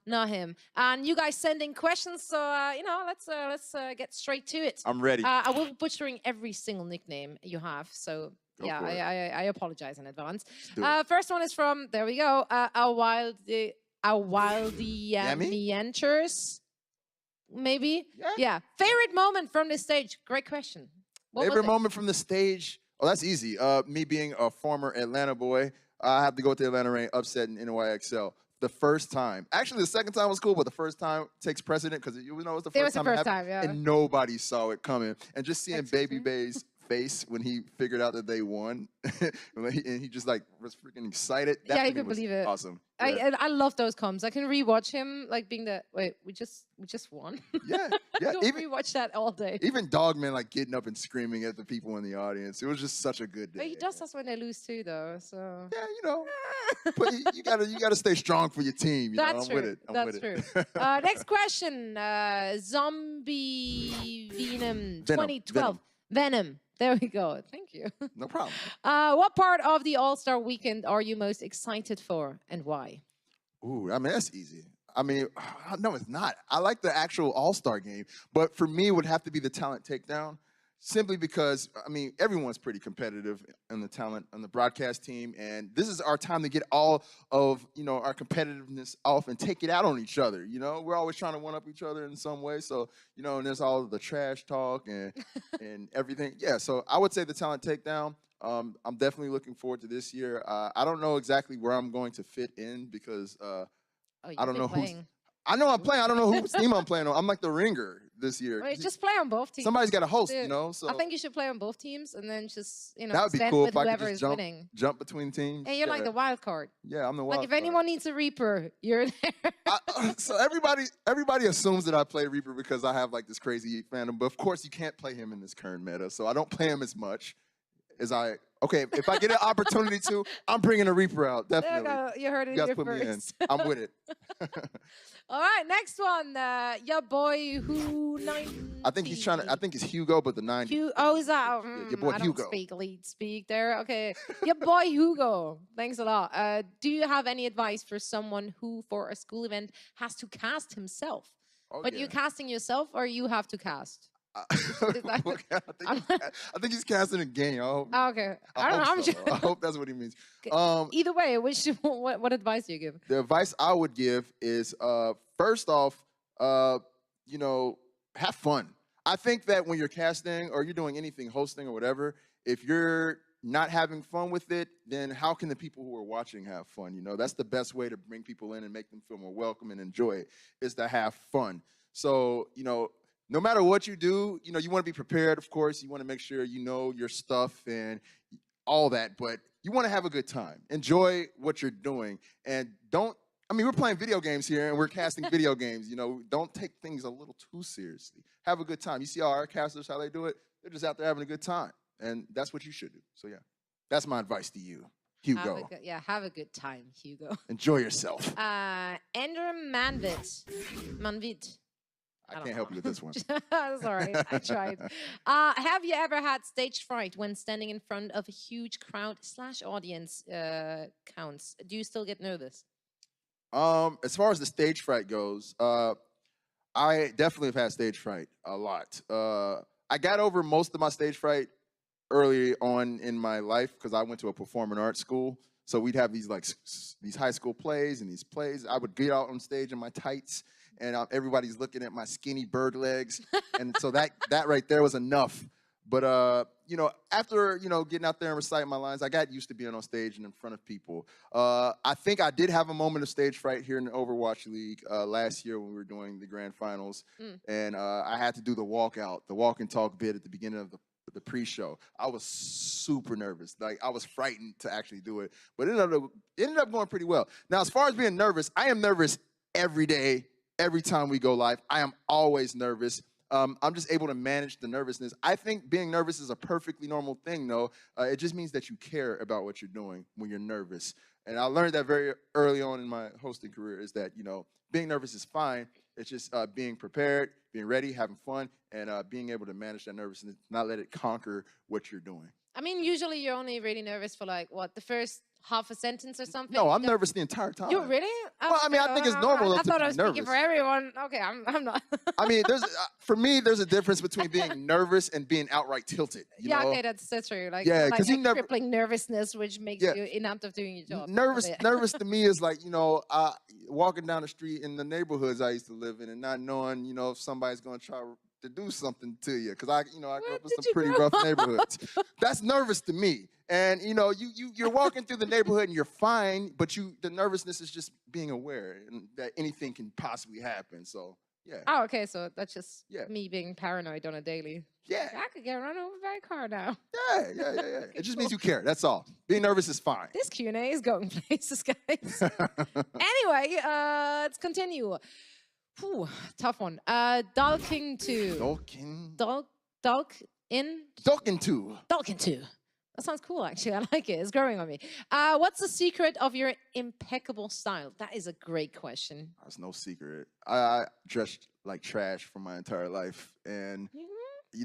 not him. And you guys send in questions, so let's get straight to it. I'm ready. I will be butchering every single nickname you have, so Go yeah, for it. I apologize in advance. Do it. First one is from there we go. A wild Yummy? meanders, maybe. Yeah. Yeah. Favorite moment from this stage? Great question. What was Favorite it? moment from the stage? Oh, that's easy. Me being a former Atlanta boy, I have to go to Atlanta Reign, upset in NYXL. The first time. Actually, the second time was cool, but the first time takes precedent because you know it was the first time. It was the first time, yeah. And nobody saw it coming. And just seeing That's Baby true. Bay's face when he figured out that they won, and he just like was freaking excited. That Yeah, to you me could was believe it. awesome. Yeah. I love those comms. I can rewatch him like being the wait. We just won. Yeah. Go rewatch that all day. Even Dogman like getting up and screaming at the people in the audience. It was just such a good day. But he does us when they lose too, though. So Yeah, you know, but you gotta stay strong for your team. You know, that's I'm true. with it. I'm That's with true. it. Next question. Zombie Venom 2012. Venom. Venom. There we go. Thank you. No problem. What part of the All-Star Weekend are you most excited for, and why? Ooh, I mean that's easy. I mean, no, it's not. I like the actual All-Star game, but for me, it would have to be the talent takedown. Simply because, I mean, everyone's pretty competitive in the talent on the broadcast team, and this is our time to get all of, you know, our competitiveness off and take it out on each other. You know, we're always trying to one-up each other in some way, so, you know, and there's all the trash talk and and everything. Yeah, so I would say the talent takedown. I'm definitely looking forward to this year. I don't know exactly where I'm going to fit in because I don't know who's. I know I'm playing. I don't know whose team I'm playing on. I'm like the ringer this year. Wait, just play on both teams. Somebody's got to host, you know. So I think you should play on both teams and then just, you know, that would be stand cool with if I could whoever just is winning. jump between teams. And you're like the wild card. Yeah, I'm the wild Like if card. anyone needs a Reaper, you're there. So everybody assumes that I play Reaper because I have like this crazy fandom, but of course you can't play him in this current meta, so I don't play him as much as I. Okay, if I get an opportunity to, I'm bringing a Reaper out definitely. You heard it You here guys put first. me in. I'm with it. All right, next one. Your boy who 90. I think he's trying to. I think it's Hugo, but the 90. Oh, is that? Your boy I Hugo. don't speak lead speak there. Okay, your boy Hugo. Thanks a lot. Do you have any advice for someone who, for a school event, has to cast himself? Oh, But yeah. you casting yourself, or you have to cast? I think he's casting a game. Okay, I don't know. I'm so. sure. I hope that's what he means. Either way, what advice do you give? The advice I would give is, first off, you know, have fun. I think that when you're casting or you're doing anything, hosting or whatever, if you're not having fun with it, then how can the people who are watching have fun? You know, that's the best way to bring people in and make them feel more welcome and enjoy it, is to have fun. So, you know, no matter what you do, you know, you want to be prepared, of course. You want to make sure you know your stuff and all that, but you want to have a good time. Enjoy what you're doing, and don't, I mean, we're playing video games here, and we're casting video games. You know, don't take things a little too seriously. Have a good time. You see all our casters, how they do it? They're just out there having a good time, and that's what you should do. So, yeah, that's my advice to you, Hugo. Have a good time, Hugo. Enjoy yourself. Andrew Manvid. I can't help you with this one. That's all right. I tried. Have you ever had stage fright when standing in front of a huge crowd / audience counts? Do you still get nervous? As far as the stage fright goes, I definitely have had stage fright a lot. I got over most of my stage fright early on in my life because I went to a performing arts school. So we'd have these like these high school plays, and these plays, I would get out on stage in my tights, and everybody's looking at my skinny bird legs, and so that right there was enough. But you know, after getting out there and reciting my lines, I got used to being on stage and in front of people. I think I did have a moment of stage fright here in the Overwatch League last year when we were doing the grand finals, and I had to do the walk and talk bit at the beginning of the pre-show. I was super nervous. Like, I was frightened to actually do it, but it ended up going pretty well. Now, as far as being nervous, I am nervous every day, every time we go live. I am always nervous. I'm just able to manage the nervousness. I think being nervous is a perfectly normal thing, though. It just means that you care about what you're doing when you're nervous. And I learned that very early on in my hosting career, is that, being nervous is fine. It's just being prepared, being ready, having fun, and being able to manage that nervousness, not let it conquer what you're doing. I mean, usually you're only really nervous for like, what, the first half a sentence or something. No, I'm nervous the entire time. You really? Well, I mean, I think it's normal I to thought be I was speaking nervous. for everyone. Okay, I'm not. I mean, for me, there's a difference between being nervous and being outright tilted. You Yeah, know? okay, that's true. Like, Yeah, like 'cause you a never- crippling nervousness, which makes Yeah. you inept of doing your job. Nervous, Yeah. nervous to me is like, walking down the street in the neighborhoods I used to live in and not knowing, if somebody's going to try to do something to you. Because I grew up in did some you pretty grow rough up? neighborhoods. That's nervous to me. And you're walking through the neighborhood and you're fine, but the nervousness is just being aware and that anything can possibly happen. So yeah. Oh, okay, so that's just Yeah. me being paranoid on a daily. Yeah. I could get run over by a car now. Yeah. It just means you care. That's all. Being nervous is fine. This Q&A is going places, guys. Anyway, let's continue. Whew, tough one. Dalking 2. Talking to. Dalkin 2. That sounds cool, actually. I like it. It's growing on me. What's the secret of your impeccable style? That is a great question. That's no secret. I dressed like trash for my entire life. And,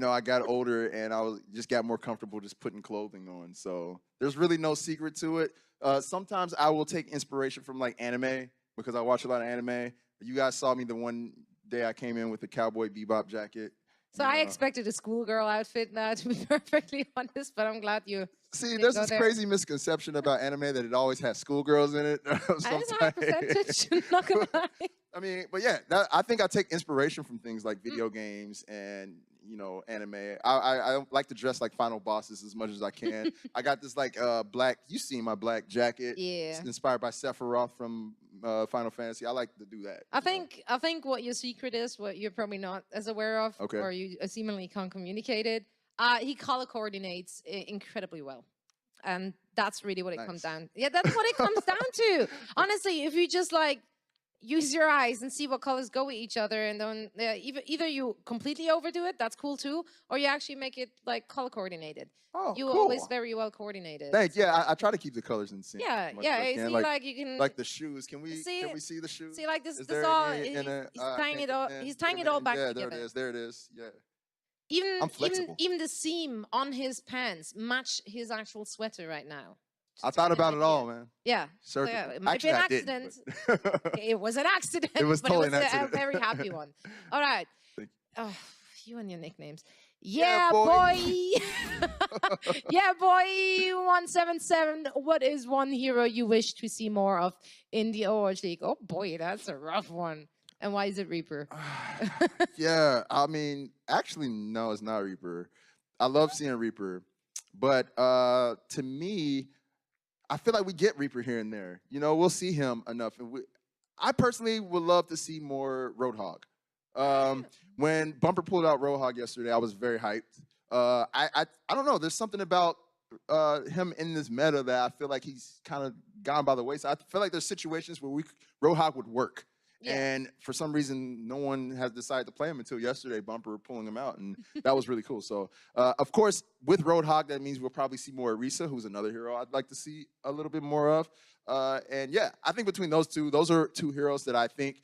I got older and just got more comfortable just putting clothing on. So there's really no secret to it. Sometimes I will take inspiration from like anime because I watch a lot of anime. You guys saw me the one day I came in with the Cowboy Bebop jacket. So I expected a schoolgirl outfit now, to be perfectly honest, but I'm glad you. See, there's this crazy misconception about anime that it always has schoolgirls in it. That is a high percentage, not gonna lie. I mean, but yeah, I think I take inspiration from things like video games and, anime. I like to dress like final bosses as much as I can. I got this like black, you see my black jacket. Yeah. It's inspired by Sephiroth from Final Fantasy. I like to do that. I think what your secret is, what you're probably not as aware of, Okay. or you seemingly can't communicate it. He color coordinates incredibly well, and that's really what it comes down. Yeah, that's what it comes down to. Honestly, if you just like use your eyes and see what colors go with each other, and then either you completely overdo it, that's cool too, or you actually make it like color coordinated. Oh, You're cool. always very well coordinated. Thanks. Yeah, I try to keep the colors in sync. Yeah, as much yeah. as I See, can. like you can like the shoes. Can we see see the shoes? see like this. Is This there all any he's in a, tying it all. He's tying it all back yeah, together. there it is. There it is. Yeah. Even flexible. even the seam on his pants match his actual sweater right now. I thought about it all, man. Yeah. Sure. So yeah, it might be an accident. It was an accident. It was totally but an it was accident. a very happy one. All right. Thank Oh, you and your nicknames. Yeah, Yeah, boy. boy. Yeah, boy. 177. What is one hero you wish to see more of in the Overwatch League? Oh boy, that's a rough one. And why is it Reaper? Yeah, I mean, actually, no, it's not Reaper. I love seeing Reaper, but to me, I feel like we get Reaper here and there. We'll see him enough, and I personally would love to see more Roadhog. When Bumper pulled out Roadhog yesterday, I was very hyped. I don't know. There's something about him in this meta that I feel like he's kind of gone by the wayside. I feel like there's situations where Roadhog would work. Yeah. And for some reason, no one has decided to play him until yesterday, Bumper pulling him out, and that was really cool. So, of course, with Roadhog, that means we'll probably see more Orisa, who's another hero I'd like to see a little bit more of. And yeah, I think between those two, those are two heroes that I think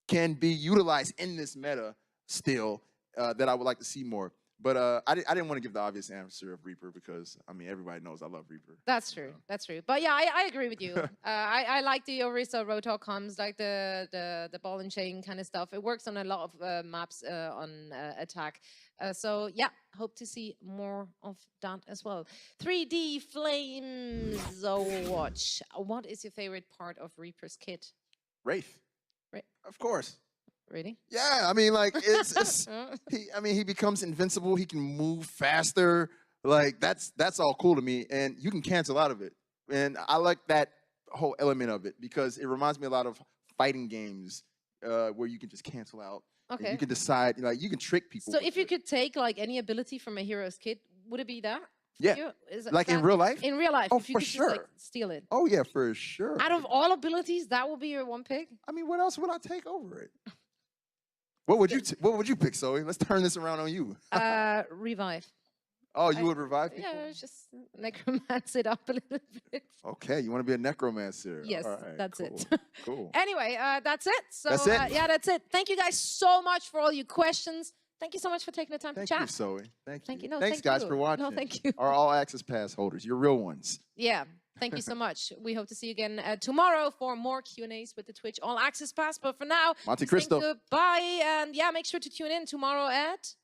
can be utilized in this meta still that I would like to see more. But I didn't want to give the obvious answer of Reaper because, I mean, everybody knows I love Reaper. That's true. That's true. But yeah, I agree with you. I like the Orisa Roadhog comms, like the ball and chain kind of stuff. It works on a lot of maps on attack. So yeah, hope to see more of that as well. 3D Flames Overwatch. What is your favorite part of Reaper's kit? Wraith. Of course. Really? Yeah, I mean, like he becomes invincible. He can move faster. Like that's all cool to me, and you can cancel out of it. And I like that whole element of it because it reminds me a lot of fighting games where you can just cancel out. Okay. You can decide, like you can trick people. So if you could take like any ability from a hero's kit, would it be that? Yeah. Like in real life? In real life. Oh, if you for could sure. Just, like, steal it. Oh yeah, for sure. Out of all abilities, that would be your one pick? I mean, what else would I take over it? What would you pick, Zoe? Let's turn this around on you. Revive. Oh, you would revive people? Yeah, just necromance it up a little bit. Okay, you want to be a necromancer. Yes, all right, that's cool. it. Cool. Anyway, that's it. So That's it? yeah, that's it. Thank you guys so much for all your questions. Thank you so much for taking the time Thank to chat. you, Zoe. Thank you. Thank you. No, Thanks, thank guys, you. for watching. No, thank you. Our all access pass holders. You're real ones. Yeah. Thank you so much. We hope to see you again tomorrow for more Q&As with the Twitch All Access Pass. But for now, Monte Cristo. goodbye. And yeah, make sure to tune in tomorrow at...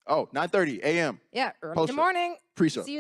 9:30 a.m. Yeah, early in the Post-show. morning. Pre-show. See you